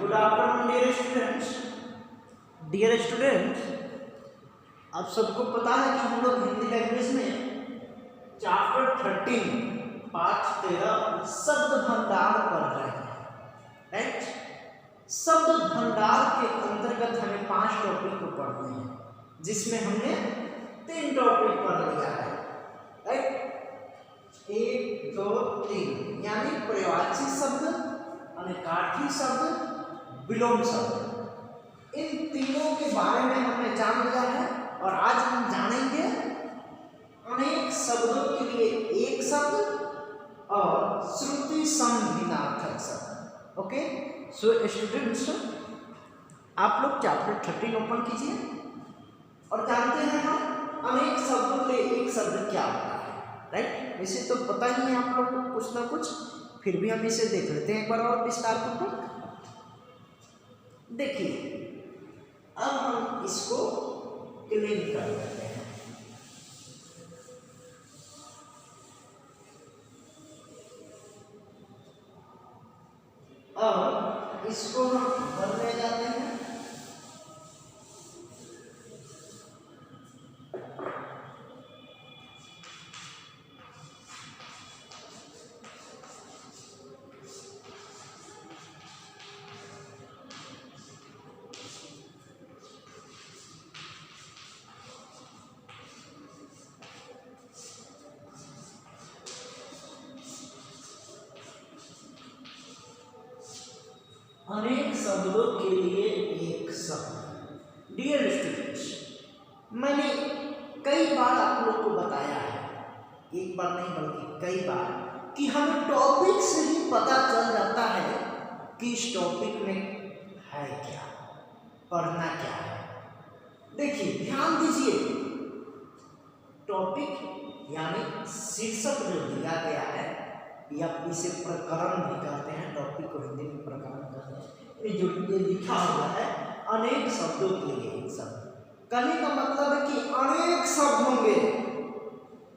Good afternoon dear students. Dear students, आप सबको पता है कि हम लोग हिंदी लैंग्वेज में चैप्टर 13 पाठ 13 शब्द भंडार पढ़ रहे हैं। राइट, शब्द भंडार के अंतर्गत हमें 5 टॉपिक को पढ़ने हैं, जिसमें हमने 3 टॉपिक पढ़ लिया है। राइट, 1 2 3 यानी पर्यायवाची शब्द, अनेकार्थी शब्द, विलोम शब्द, इन तीनों के बारे में हमने जान लिया है। और आज हम जानेंगे अनेक शब्दों के लिए एक शब्द और श्रुति संधिनार्थक शब्द। ओके, सो स्टूडेंट्स, आप लोग चैप्टर 13 ओपन कीजिए और जानते हैं हम अनेक शब्दों के लिए एक शब्द क्या होता है। राइट, वैसे तो पता ही है आप लोग को कुछ ना कुछ, फिर भी हम इसे देख लेते हैं एक बार और विस्तार पूर्वक। देखिए, अब हम इसको क्लीन कर लेते हैं। अब इसको हम भरने जाते हैं। अनेक शब्दों के लिए एक शब्द। डियर स्टूडेंट्स, मैंने कई बार आप लोग को बताया है, एक बार नहीं बल्कि कई बार, कि हमें टॉपिक से ही पता चल जाता है कि इस टॉपिक में है क्या, पढ़ना क्या है। देखिए, ध्यान दीजिए, टॉपिक यानी शीर्षक जो दिया गया है, या इसे प्रकरण भी कहते हैं, टॉपिक को हिंदी में प्रकरण कहते हैं। ये जो ये लिखा हुआ है अनेक शब्दों के लिए एक शब्द, कहने का मतलब है कि अनेक शब्द होंगे।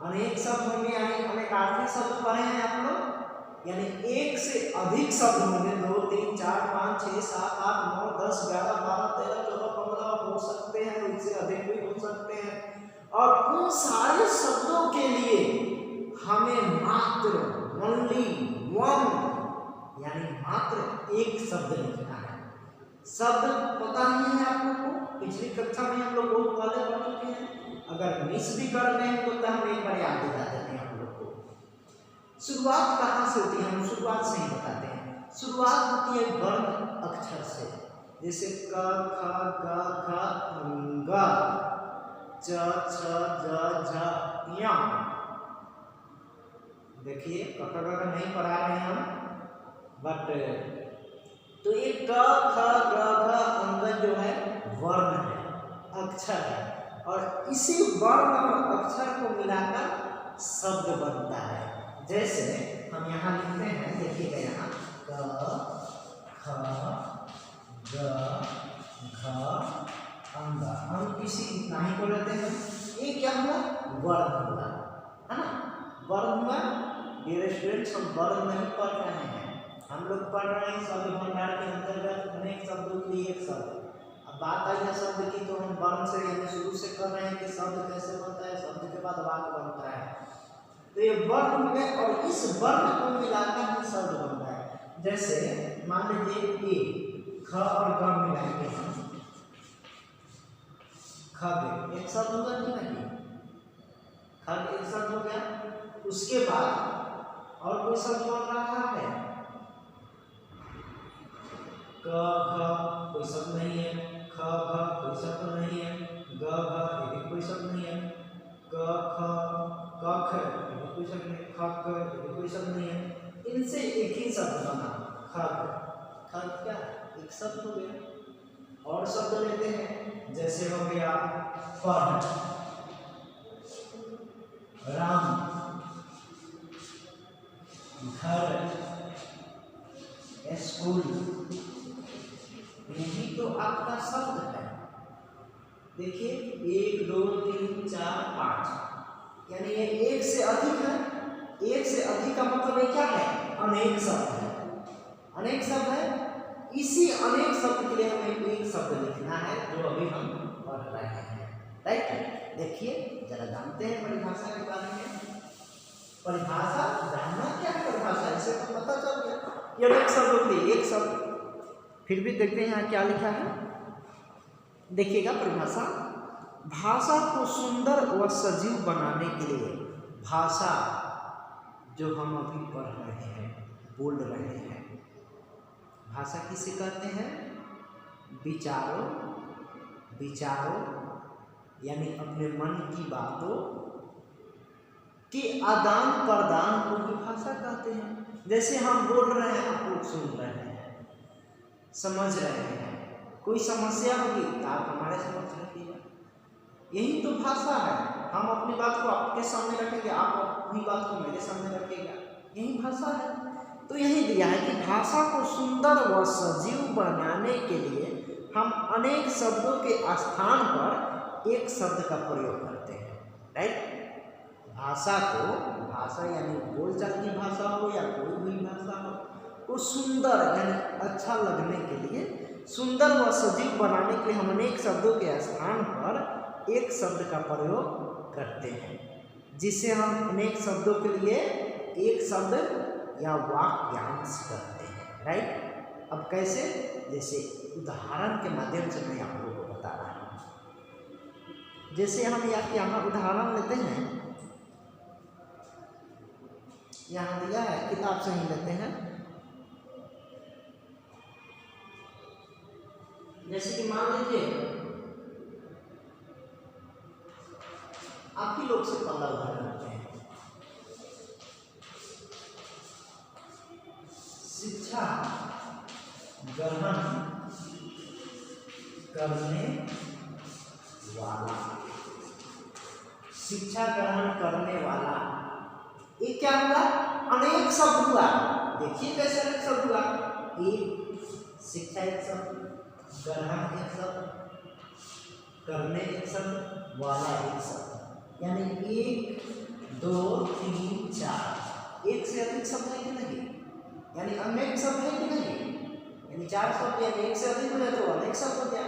अनेक शब्द होंगे यानी अनेकार्थी शब्द पढ़े हैं आप लोग, यानी एक से अधिक शब्द होंगे। 2 3 4 5 6 7 8 9 10 11 12 13 14 15 हो सकते हैं, इससे अधिक भी हो सकते हैं। और उन सारे शब्दों के लिए हमें मात्र ओनली वन यानी मात्र एक शब्द लिखना है। शब्द पता नहीं है आप लोग को, पिछली कक्षा में हम लोग बहुत पहले पढ़ चुके हैं। अगर मिस भी कर रहे हैं तो हम एक बार याद दिला देते हैं हम लोग को। शुरुआत कहाँ से होती है, हम शुरुआत से ही बताते हैं। शुरुआत होती है वर्ण अक्षर से, जैसे क ख ग घ ग च छ ज झ ञ। देखिए, क नहीं पढ़ा रहे हैं हम, बट तो ये क ख ग घ अंग जो है वर्ण है, अक्षर है, और इसी वर्ण और अक्षर को मिलाकर शब्द बनता है। जैसे हम यहाँ लिखते हैं, देखिएगा यहाँ क ख ग घ अंग, हम इसी इतना ही को लेते हैं। ये क्या हुआ, वर्ण हुआ, है ना, वर्ण हुआ। डियर स्टूडेंट्स, हम वर्ण नहीं पढ़ रहे हैं, हम लोग पढ़ रहे हैं शब्द भंडार के अंतर्गत अनेक शब्दों के लिए एक शब्द। अब बात आई है शब्द की, तो हम वर्ण से यानी शुरू से कर रहे हैं कि शब्द कैसे बनता है, शब्द के बाद वाक्य बनता है। तो ये वर्ण हो गए और इस वर्ण को मिलाकर ही शब्द बनता है। जैसे मान लीजिए ए, ख और ग मिलाएंगे हम, खग एक शब्द होगा कि नहीं, खग एक शब्द हो गया। उसके बाद और कोई शब्द बन रहा है, क ख कोई शब्द नहीं है, ख घ कोई शब्द नहीं है, ग घ ये भी कोई शब्द नहीं है, क ख क ख ये भी कोई शब्द नहीं, ख क ये भी कोई शब्द नहीं है। इनसे एक ही शब्द बना, खग। खग क्या, एक शब्द हो गया। और शब्द लेते हैं, जैसे हो गया फल, राम, घर, स्कूल, यही तो आपका शब्द है। देखिए 1 2 3 4 5, यानी ये एक से अधिक है। एक से अधिक का मतलब ये क्या है, अनेक शब्द है। अनेक शब्द है, इसी अनेक शब्द के लिए हमें एक शब्द लिखना है जो अभी हम पढ़ रहे हैं, राइट। देखिए जरा जानते हैं परिभाषा के बारे में। परिभाषा जानना क्या है, परिभाषा इसे तो पता चल गया ये अनेक शब्दों के लिए एक शब्द। फिर भी देखते हैं यहाँ क्या लिखा है, देखिएगा परिभाषा। भाषा को सुंदर व सजीव बनाने के लिए, भाषा जो हम अभी पढ़ रहे हैं, बोल रहे हैं, भाषा किसे कहते हैं? विचारों यानी अपने मन की बातों के आदान प्रदान को भी भाषा कहते हैं। जैसे हम बोल रहे हैं, आप लोग सुन रहे हैं, समझ रहे हैं, कोई समस्या होगी तो आप हमारे समझ रखिएगा, यही तो भाषा है। हम अपनी बात को आपके सामने रखेंगे, आप अपनी बात को मेरे सामने रखिएगा, यही भाषा है। तो यही दिया है कि भाषा को सुंदर व सजीव बनाने के लिए हम अनेक शब्दों के स्थान पर एक शब्द का प्रयोग करते हैं, राइट। भाषा यानी बोलचाल की भाषा हो या कोई भी भाषा हो, को सुंदर यानी अच्छा लगने के लिए, सुंदर व सजीव बनाने के लिए हम अनेक शब्दों के स्थान पर एक शब्द का प्रयोग करते हैं, जिसे हम अनेक शब्दों के लिए एक शब्द या वाक्यांश करते हैं, राइट। अब कैसे? जैसे उदाहरण के माध्यम से मैं आप लोगों को बता रहा हूँ। जैसे हम यहाँ उदाहरण लेते हैं, यहाँ दिया है, किताब से ही लेते हैं। जैसे कि मान लीजिए आप ही लोग से पहला उदाहरण लेते हैं। शिक्षा ग्रहण करने वाला, शिक्षा ग्रहण करने वाला, ये क्या हुआ? अनेक शब्द हुआ। देखिए कैसे अनेक शब्द हुआ। एक शिक्षा एक शब्द, ग्रहण एक शब्द, करने एक शब्द, वाला एक शब्द, यानी 1 2 3 4, एक से अधिक शब्द है कि नहीं? यानी अनेक शब्द है कि नहीं? यानी 4 शब्द, यानी एक से अधिक हो जाए तो अनेक शब्द हो गया।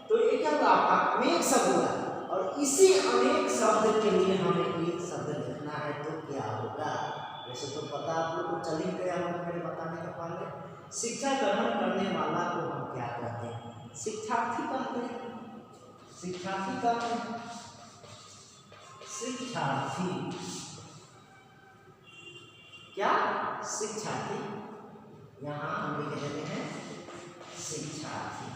तो ये क्या हुआ? आपका अनेक शब्द हुआ। और इसी अनेक शब्द के लिए हमें एक शब्द लिखना है तो क्या होगा? वैसे तो पता आप लोग को चल ही गया होगा मेरे बताने के पहले। शिक्षा ग्रहण करने वाला को हम क्या कहते हैं? शिक्षार्थी कहते हैं। शिक्षार्थी कहते हैं, शिक्षार्थी, क्या? शिक्षार्थी। यहाँ हम लिख देते हैं शिक्षार्थी।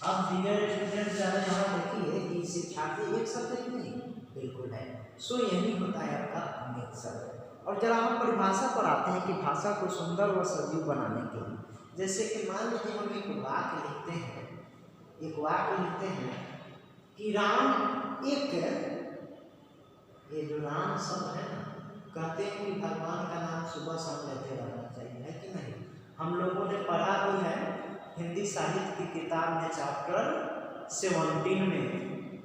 अब दिगर स्टूडेंट यहाँ देखिए कि शिक्षार्थी एक शब्द है कि नहीं? बिल्कुल है। सो यही होता है आपका अनेक शब्द। और जरा हम परिभाषा पर आते हैं कि भाषा को सुंदर व सजीव बनाने के लिए, जैसे कि मान लीजिए हम एक वाक्य लिखते हैं, कि राम एक, ये जो राम शब्द है ना, कहते हैं कि भगवान का नाम सुबह शाम लेते रहना चाहिए, है कि नहीं? हम लोगों ने पढ़ा भी है हिंदी साहित्य की किताब में चैप्टर 17 में,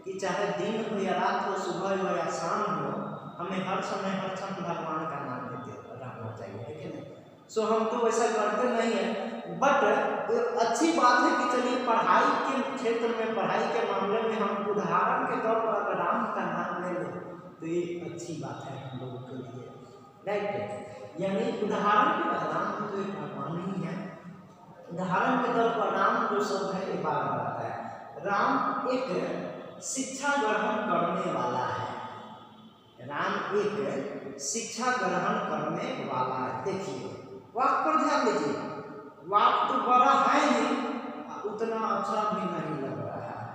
कि चाहे दिन हो या रात हो, सुबह हो या शाम हो, हमें हर समय हर क्षण भगवान का नाम लेते रहना चाहिए, है कि नहीं? सो हम तो वैसा करते नहीं है, बट अच्छी बात है कि चलिए पढ़ाई के क्षेत्र में, पढ़ाई के मामले में हम उदाहरण के तौर पर अगर राम का नाम ले लें तो ये अच्छी बात है हम लोगों के लिए, राइट। यानी उदाहरण के बाद राम तो एक भगवान ही है, उदाहरण के तौर पर राम जो शब्द है ये बार बार आता है। राम एक शिक्षा ग्रहण करने वाला है, राम एक शिक्षा ग्रहण करने वाला है। देखिए वाक्य पर ध्यान दीजिए, वाक्य तो बड़ा है ही, उतना अच्छा भी नहीं लग रहा है।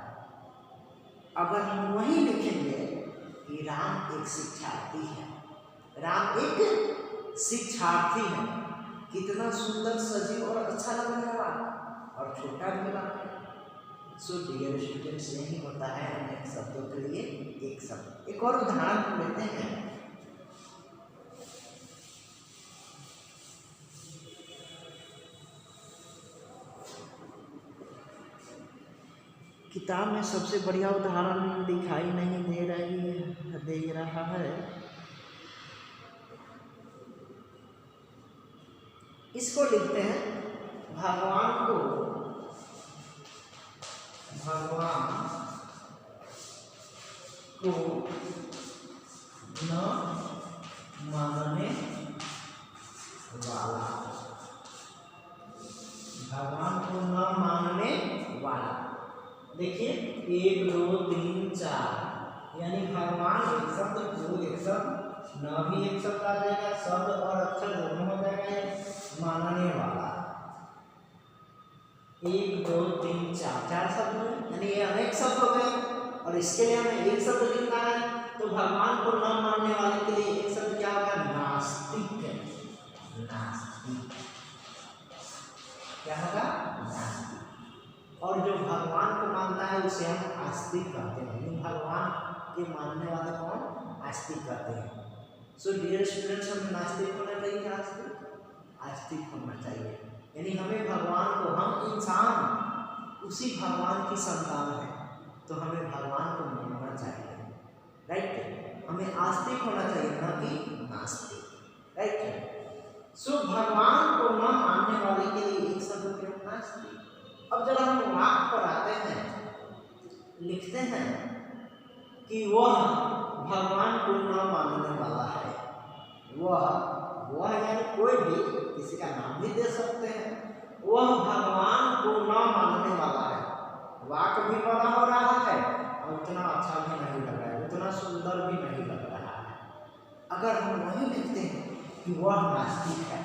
अगर हम वही लिखेंगे कि राम एक शिक्षार्थी है, राम एक शिक्षार्थी है, कितना सुंदर, सजीव और अच्छा लगने वाला और छोटा भी लगता है। सो डियर स्टूडेंट्स, यही होता है अनेक शब्दों के लिए एक शब्द। एक और उदाहरण लेते हैं। किताब में सबसे बढ़िया उदाहरण दिखाई नहीं दे रहा है। इसको लिखते हैं भगवान को न मानने वाला, भगवान को न मानने वाला। देखिए 1 2 3 4, यानी भगवान एक शब्द को एक शब्द न भी एक शब्द आ जाएगा, शब्द और अक्षर दोनों हो जाएगा, मानने वाला। 1 2 3 4 4 शब्द हैं, यानी ये अनेक शब्द हो गए और इसके लिए हमें एक शब्द लिखना है। तो भगवान को न मानने वाले के लिए एक शब्द क्या होगा? नास्तिक। नास्तिक क्या होगा? नास्तिक। और जो भगवान को मानता है उसे हम आस्तिक कहते हैं। भगवान के मानने वाले कौन? आस्तिक कहते हैं। सो डियर स्टूडेंट्स, हमें नास्तिक होना चाहिए, आस्तिक होना चाहिए। यानी हमें भगवान को, हम इंसान उसी भगवान की संतान है, तो हमें भगवान को मानना चाहिए, राइट। हमें आस्तिक होना चाहिए, न कि नास्तिक, राइट। सो भगवान को न मानने वाले के लिए एक शब्द क्यों? नास्तिक। अब जब हम वाक्य पर आते हैं, लिखते हैं कि वह भगवान को न मानने वाला है। वह यानी कोई भी, किसी का नाम भी दे सकते हैं। वह भगवान को न मानने वाला है। वाक्य भी बड़ा हो रहा है और उतना अच्छा भी नहीं लग रहा है, उतना सुंदर भी नहीं लग रहा है। अगर हम वही लिखते हैं कि वह नास्तिक है,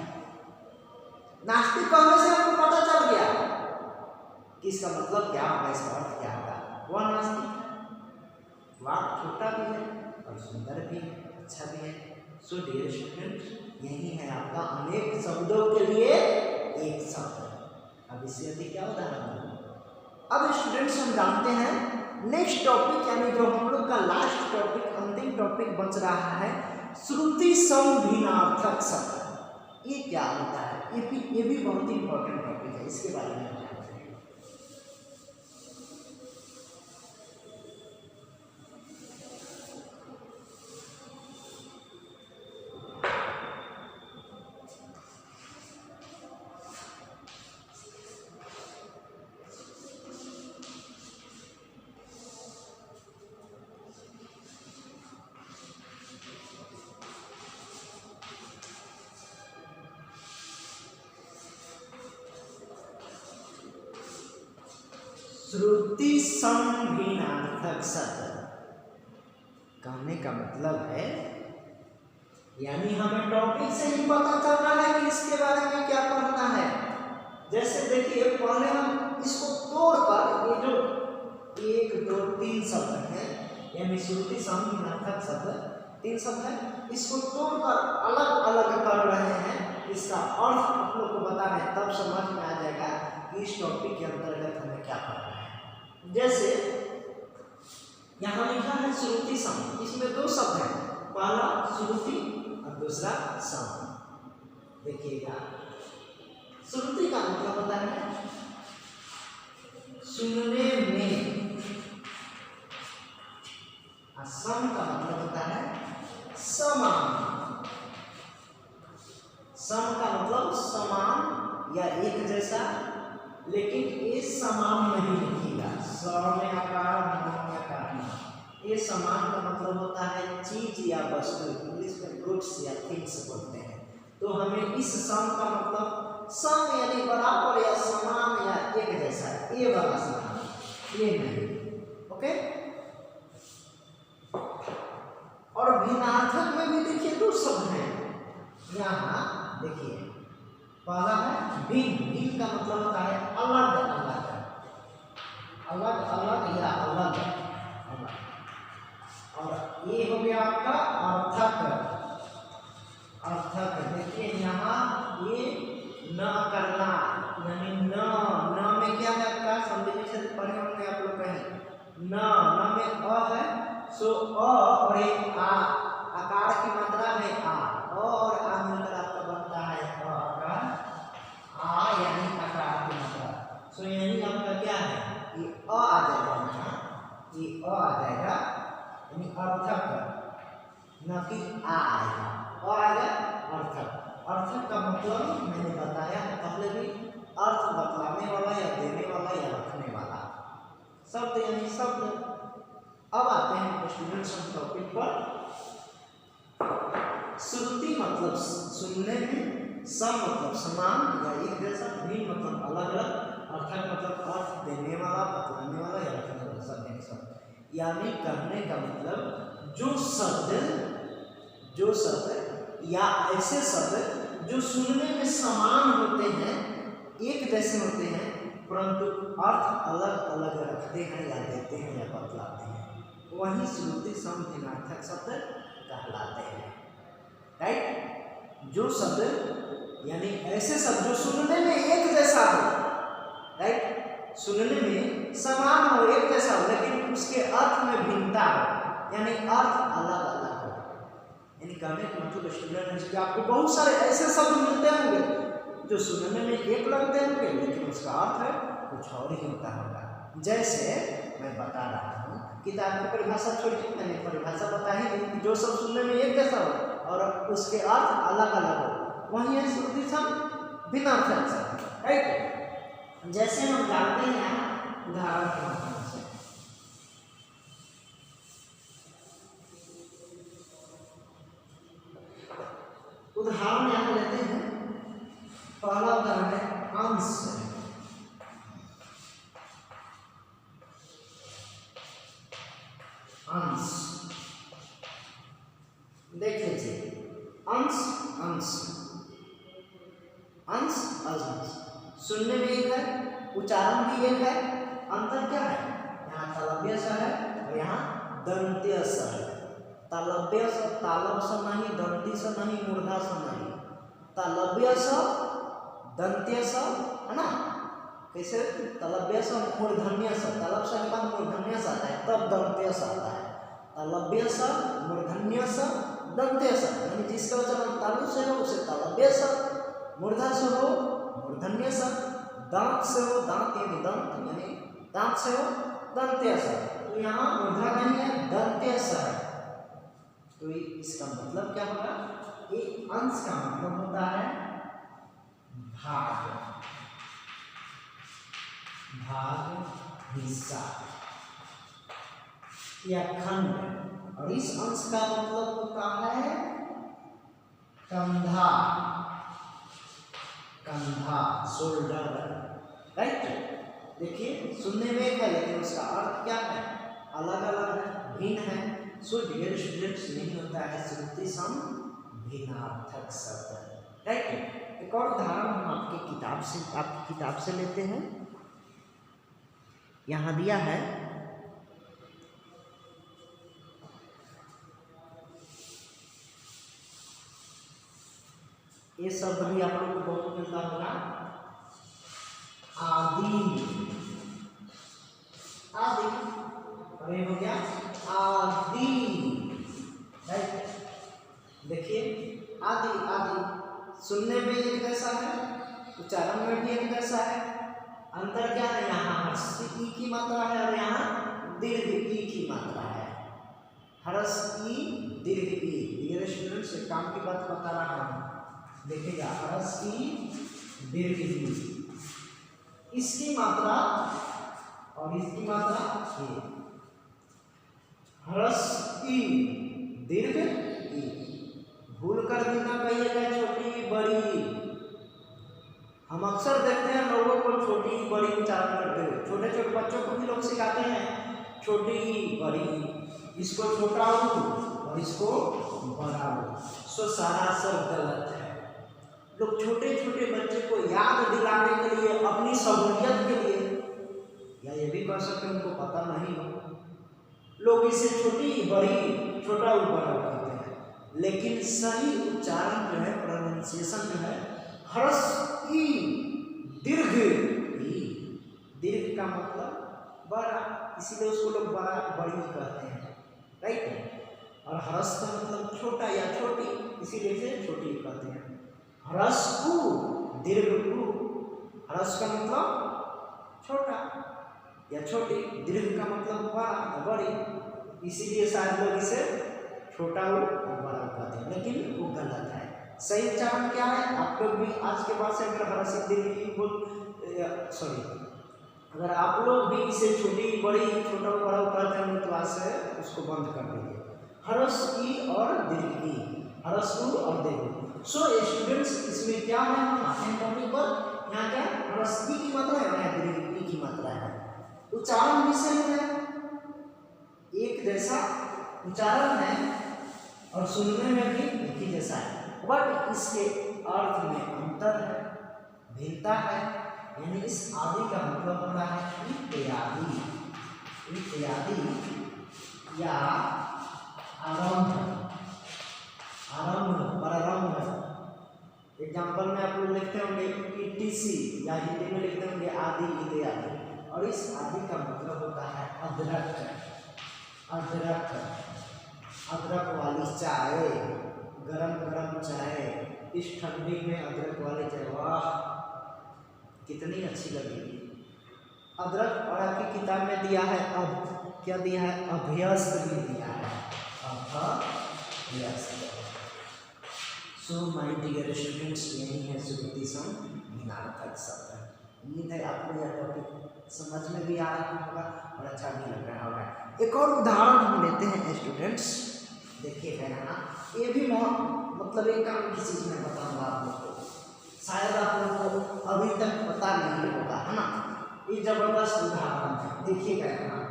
नास्तिक कहने से हमको पता चल गया कि इसका मतलब क्या होगा, इसका अर्थ क्या होगा। वह नास्तिक है। वाक्य छोटा भी है और सुंदर भी है, अच्छा भी है। सो डियर स्टूडेंट्स, यही है आपका अनेक शब्दों के लिए एक शब्द। अब इससे अधिक क्या उदाहरण? अब स्टूडेंट्स हम जानते हैं नेक्स्ट टॉपिक, यानी जो हम लोग का लास्ट टॉपिक, अंतिम टॉपिक बच रहा है, श्रुति संभिन्नार्थक शब्द। ये क्या होता है? ये भी बहुत ही इंपॉर्टेंट टॉपिक है, इसके बारे में जानते हैं। श्रुति संभिन्नार्थक शब्द कहने का मतलब है, यानी हमें टॉपिक से ही पता चल रहा है कि इसके बारे में क्या पढ़ना है। जैसे देखिए, पहले हम इसको तोड़कर, ये जो 1 2 3 शब्द है, यानी श्रुति संभिन्नार्थक शब्द 3 शब्द है, इसको तोड़कर अलग अलग कर रहे हैं। इसका अर्थ आप लोग को बता रहे हैं, तब समझ में आ जाएगा कि इस टॉपिक के अंतर्गत हमें क्या पढ़ना है। जैसे यहाँ लिखा है श्रुति सम, इसमें 2 शब्द हैं, पहला श्रुति और दूसरा सम। देखिएगा, श्रुति का मतलब होता है सुनने में, और सम का मतलब होता है समान। सम का मतलब समान या एक जैसा, लेकिन ये समान नहीं लिखिएगा, स में आकार, म में आकार। ये समान का मतलब होता है चीज या वस्तु, इंग्लिश में फ्रूट्स या थिंग्स बोलते हैं। तो हमें इस सम का मतलब सम यानी बराबर या समान या एक जैसा, ये वाला समान, ये नहीं। ओके। और भिन्नार्थक में भी देखिए 2 शब्द हैं। यहाँ देखिए, पहला है भिन्न। भिन्न का मतलब होता है अलग अलग, अलग अलग या अलग अलग। और ये हो गया आपका अर्थक। अर्थक देखिए, यहाँ ये न करना, यानी न में क्या है आपका, संधि से पढ़े होंगे आप लोग कहीं। न में अ है, सो अ और एक आ, आकार की मात्रा है आ, और आ मिलकर आपका बनता है आ, यानी आकार की मात्रा। सो यानी आपका क्या है, ये अ आ जाएगा, ये अ आ जाएगा, यानी अर्थक, न कि आ आएगा, अ आएगा अर्थक। अर्थक का मतलब मैंने बताया पहले भी, अर्थ स्टूडेंट्स हम टॉपिक पर श्रुति मतलब सुनने में, सम मतलब समान या एक जैसा, भिन्न मतलब अलग अलग, अर्थक मतलब अर्थ देने वाला, बतलाने वाला या रखने वाला, सब। यानी कहने का मतलब जो शब्द या ऐसे शब्द जो सुनने में समान होते हैं, एक जैसे होते हैं, परंतु अर्थ अलग अलग रखते हैं या देते हैं या बतलाते हैं, वही श्रुति सम भिन्नार्थक शब्द कहलाते हैं। राइट, जो शब्द यानी ऐसे शब्द जो सुनने में एक जैसा हो, राइट, सुनने में समान हो, एक जैसा हो, लेकिन उसके अर्थ में भिन्नता हो, यानी अर्थ अलग अलग हो। यानी कहने का मतलब स्टूडेंट, आपको बहुत सारे ऐसे शब्द मिलते होंगे जो सुनने में एक लगते होंगे, लेकिन उसका अर्थ है कुछ और ही होता होगा। जैसे मैं बता रहा हूँ, किताब की परिभाषा छोड़िए, मैंने परिभाषा बताई, जो सब सुनने में एक जैसा हो और उसके अर्थ अलग अलग हो, वही है श्रुति सम भिन्नार्थक शब्द। राइट, जैसे हम जानते हैं उदाहरण के माध्यम से, उदाहरण यहाँ लेते हैं। पहला उदाहरण है अंश। अंश देख लीजिए, अंश अंश अंश अंश सुनने में एक है, उच्चारण भी एक है, अंतर क्या है? यहाँ तालव्य स है और यहाँ दंत्य स है। तालव्य स तालब स नहीं, दंती स नहीं, मूर्धा स नहीं, तालव्य स दंत्य स, है ना? कैसे? तालव्य स मूर्धन्य स, तालब स के बाद मूर्धन्य स आता है, तब दंत्य स आता है। तालव्य स मूर्धन्य स दंत्य स, यानी जिसका उच्चारण तालु से हो उसे तालव्य स, मूर्धा से हो मूर्धन्य स, दांत से हो दांत यानी दंत यानी दांत से हो दंत्य स। तो यहाँ मूर्धा नहीं है, दंत्य स है। तो इसका मतलब क्या होगा? एक अंश का मतलब होता है भाग, भाग, हिस्सा या खंड, और इस अंश का मतलब होता है कंधा, कंधा, शोल्डर। राइट, देखिए सुनने में एक है लेकिन उसका अर्थ क्या है? अलग अलग है, भिन्न है। सो डियर स्टूडेंट्स, नहीं होता है श्रुति सम भिन्नार्थक शब्द। राइट, एक और उदाहरण हम आपकी किताब से लेते हैं। यहाँ दिया है ये शब्द भी आप लोग को बहुत मिलता होगा, आदि। आदि अरे हो गया आदि। राइट, देखिए आदि आदि सुनने में एक जैसा है, उच्चारण में भी एक जैसा है। अंतर क्या है? यहाँ हर्ष ई की मात्रा है और यहाँ दीर्घ ई की मात्रा है। हर्ष ई दीर्घ ई। डियर स्टूडेंट्स, एक काम की बात बता रहा हूँ, देखिएगा, हर्ष ई दीर्घ ई, इसकी मात्रा और इसकी मात्रा ए। हर्ष ई दीर्घ ई। भूल कर भी ना कहिएगा छोटी बड़ी। हम अक्सर देखते हैं लोगों को छोटी बड़ी उच्चारण करते हुए, छोटे छोटे बच्चों को भी लोग सिखाते हैं छोटी बड़ी, इसको छोटा और इसको बड़ा। सो सरासर गलत है। लोग छोटे छोटे बच्चे को याद दिलाने के लिए, अपनी सहूलियत के लिए, या ये भी कह सकते हैं उनको पता नहीं हो, लोग इसे छोटी बड़ी, छोटा बड़ा कहते हैं। लेकिन सही उच्चारण जो है, प्रोनाउंसिएशन जो है, हर्ष ई दीर्घ ई। दीर्घ का मतलब बड़ा, इसीलिए उसको लोग बड़ा बड़ी कहते हैं। राइट, और हर्ष का मतलब छोटा या छोटी, इसीलिए इसे छोटी कहते हैं। हर्ष उ दीर्घ उ। हर्ष का मतलब छोटा या छोटी, दीर्घ का मतलब बड़ा या बड़ी, इसीलिए शायद लोग इसे छोटा और बड़ा कहते हैं, लेकिन वो गलत है। सही उच्चारण क्या है? आप लोग भी आज के बाद से अगर हर्ष दीर्घ बोल, सॉरी, अगर आप लोग भी इसे छोटी बड़ी छोटा बड़ा करते हैं तो आज से उसको बंद कर दीजिए। ह्रस्व ई और दीर्घ ई, ह्रस्व और दीर्घ। सो स्टूडेंट्स इसमें क्या है, हम आते हैं टॉपिक पर। यहाँ क्या ह्रस्व ई की मात्रा है और यहाँ दीर्घ ई की मात्रा है। उच्चारण भी सेम है, एक जैसा उच्चारण है और सुनने में भी एक ही जैसा है, बट इसके अर्थ में अंतर है, भिन्नता है। यानी इस आदि का मतलब होता है इत्यादि, इत्यादि या आरंभ, आरंभ, प्रारंभ। एग्जाम्पल में आप लोग लिखते होंगे ईटीसी या हिंदी में लिखते होंगे आदि इत्यादि। और इस आदि का मतलब होता है अदरक, अदरक, अदरक वाली चाय, गरम गरम चाय, इस ठंडी में अदरक वाली चाय, वाह कितनी अच्छी लगेगी। अदरक और आपकी किताब में दिया है अब क्या दिया है, अभ्यस्त भी दिया है, अभ्यस्त। सो माय डियर स्टूडेंट्स, यही है सुकृतिसम भिन्नार्थक शब्द। उम्मीद है आपको यह टॉपिक समझ में भी आ रहा होगा और अच्छा भी लग रहा होगा। एक और उदाहरण हम लेते हैं स्टूडेंट्स, देखिएगा यहाँ, ये भी मतलब एक काम की चीज़ में बताऊंगा आप लोग को, शायद आप लोगों को अभी तक पता नहीं होगा, है ना। ये जबरदस्त उदाहरण है, देखिएगा यहाँ।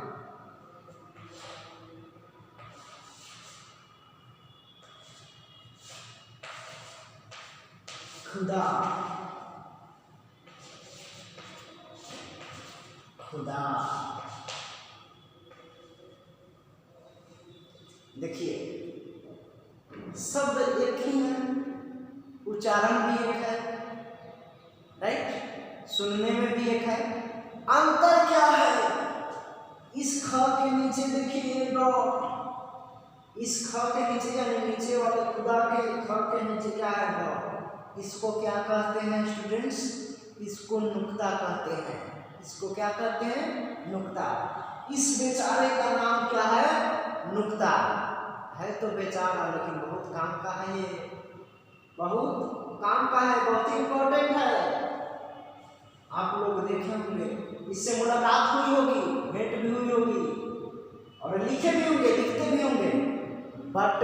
खुदा, खुदा, देखिए शब्द एक ही है, उच्चारण भी एक है, राइट, सुनने में भी एक है। अंतर क्या है, इस ख के नीचे देखिए डॉट, इस ख के नीचे यानी नीचे वाले खुदा के ख के नीचे क्या है, डॉट। इसको क्या कहते हैं स्टूडेंट्स, इसको नुक्ता कहते हैं। इसको क्या कहते हैं, नुक्ता। इस बेचारे का नाम क्या है, नुक्ता है। तो बेचारा लेकिन बहुत काम का है, ये बहुत काम का है, बहुत ही इंपॉर्टेंट है। आप लोग देखे होंगे, इससे मुलाकात हुई होगी, भेंट भी हुई होगी और लिखे भी होंगे, लिखते भी होंगे, बट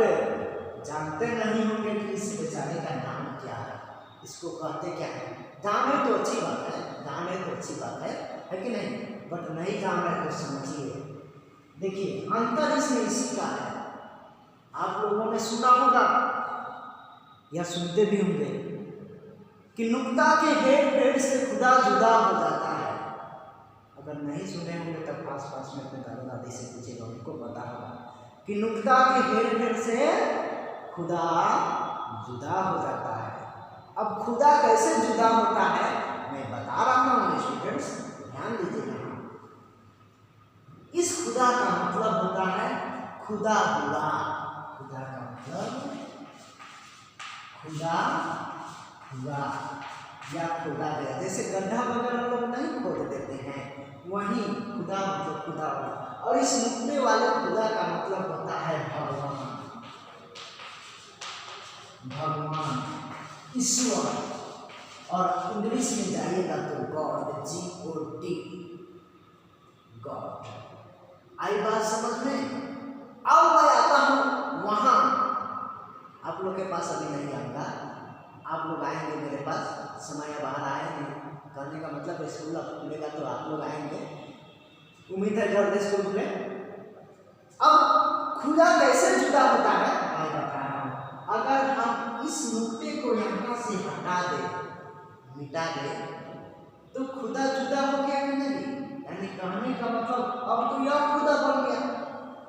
जानते नहीं होंगे कि इस बेचारे का नाम क्या है, इसको कहते क्या है। जाने तो अच्छी बात है, जाने तो अच्छी बात है कि नहीं, बट नहीं जान रहे तो समझिए। देखिए अंतर इसमें इसी का है। आप लोगों ने सुना होगा या सुनते भी होंगे कि नुक्ता के हेड से खुदा जुदा हो जाता है। अगर नहीं सुने होंगे तब आस पास में अपने दादा दादी से पूछेगा, उनको पता होगा कि नुक्ता के हेड से खुदा जुदा हो जाता है। अब खुदा कैसे जुदा होता है मैं बता रहा हूँ स्टूडेंट्स, ध्यान दीजिएगा। इस खुदा का मतलब होता है खुदा हुआ, खुदा का मतलब खुदा हुआ या खुदा गया। जैसे गड्ढा वगैरह लोग नहीं खोद देते हैं, वही खुदा मतलब खुदा हुआ। और इस नुक्ते वाले खुदा का मतलब होता है भगवान, भगवान, ईश्वर। और इंग्लिश में जाइएगा तो गॉड, GOD, गॉड। आई बात समझ में? अब मैं आता हूँ वहाँ, आप लोग के पास अभी नहीं आऊँगा, आप लोग आएंगे मेरे पास, समय बाहर आएंगे, कहने का मतलब स्कूल अब खुलेगा तो आप लोग आएंगे, उम्मीद है जल्द स्कूल खुले। अब खुदा कैसे जुदा होता है मैं बता रहा हूँ। अगर हम इस नुक्ते को यहाँ से हटा दें, मिटा दें, तो खुदा जुदा हो गया कि नहीं। यानी कहने का मतलब अब तो यह खुदा बन गया,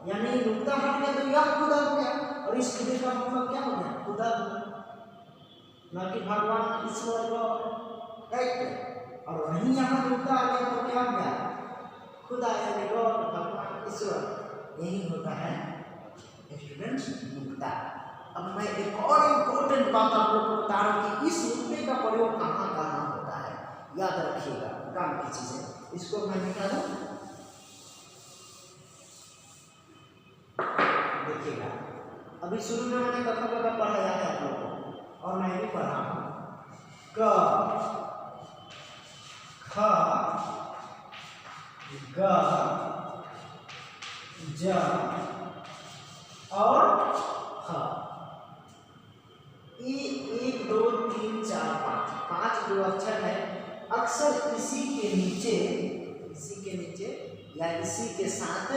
यानी नुक्ता हट गया तो यह खुदा हो गया। और इस खुदे का मतलब क्या हो गया, खुदा, न कि भगवान ईश्वर को, राइट। और वहीं यहाँ नुक्ता आ गया तो क्या हो गया, खुदा यानी गॉड, भगवान, ईश्वर। यही होता है स्टूडेंट्स नुक्ता। अब मैं एक और इम्पोर्टेंट बात आप लोग को बता रहा हूँ कि इस नुक्ते का प्रयोग कहाँ कहाँ होता है, याद रखिएगा, काम की चीजें। इसको मैं मिटा दूँ, देखिएगा। अभी शुरू में मैंने कखा कखा पढ़ाया है आप लोगों को, और मैं भी पढ़ा हूँ क, ख, ग, ज और ह। ये 1 2 3 4 5 जो अक्षर है अक्सर इसी के नीचे या इसी के साथ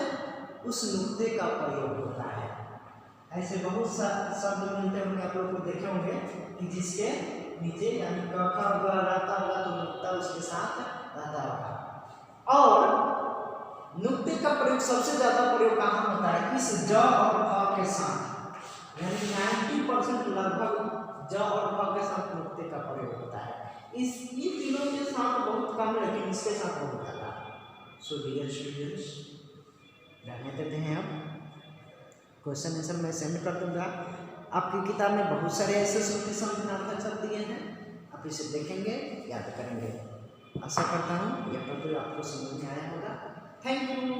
उस नुक्ते का प्रयोग होता है। ऐसे बहुत सा शब्द मिलते होंगे, आप लोग को देखे होंगे कि जिसके नीचे यानी क ख ग रहता होगा तो नुक्ता उसके साथ रहता होगा। और नुक्ते का प्रयोग सबसे ज्यादा प्रयोग कहाँ होता है? इस ज और फ के साथ, यानी 90% लगभग ज और फ के साथ नुक्ते का प्रयोग होता है। इस ये तीनों के साथ बहुत कम, लेकिन इसके साथ बहुत ज्यादा। सो डियर स्टूडेंट्स, रहने देते हैं। अब क्वेश्चन आंसर मैं सेंड कर दूंगा। आपकी किताब में बहुत सारे ऐसे श्रुति संज्ञानार्थक शब्द दिए हैं, आप इसे देखेंगे, याद करेंगे। आशा करता हूँ यह टॉपिक आपको समझ में आया होगा। Thank you.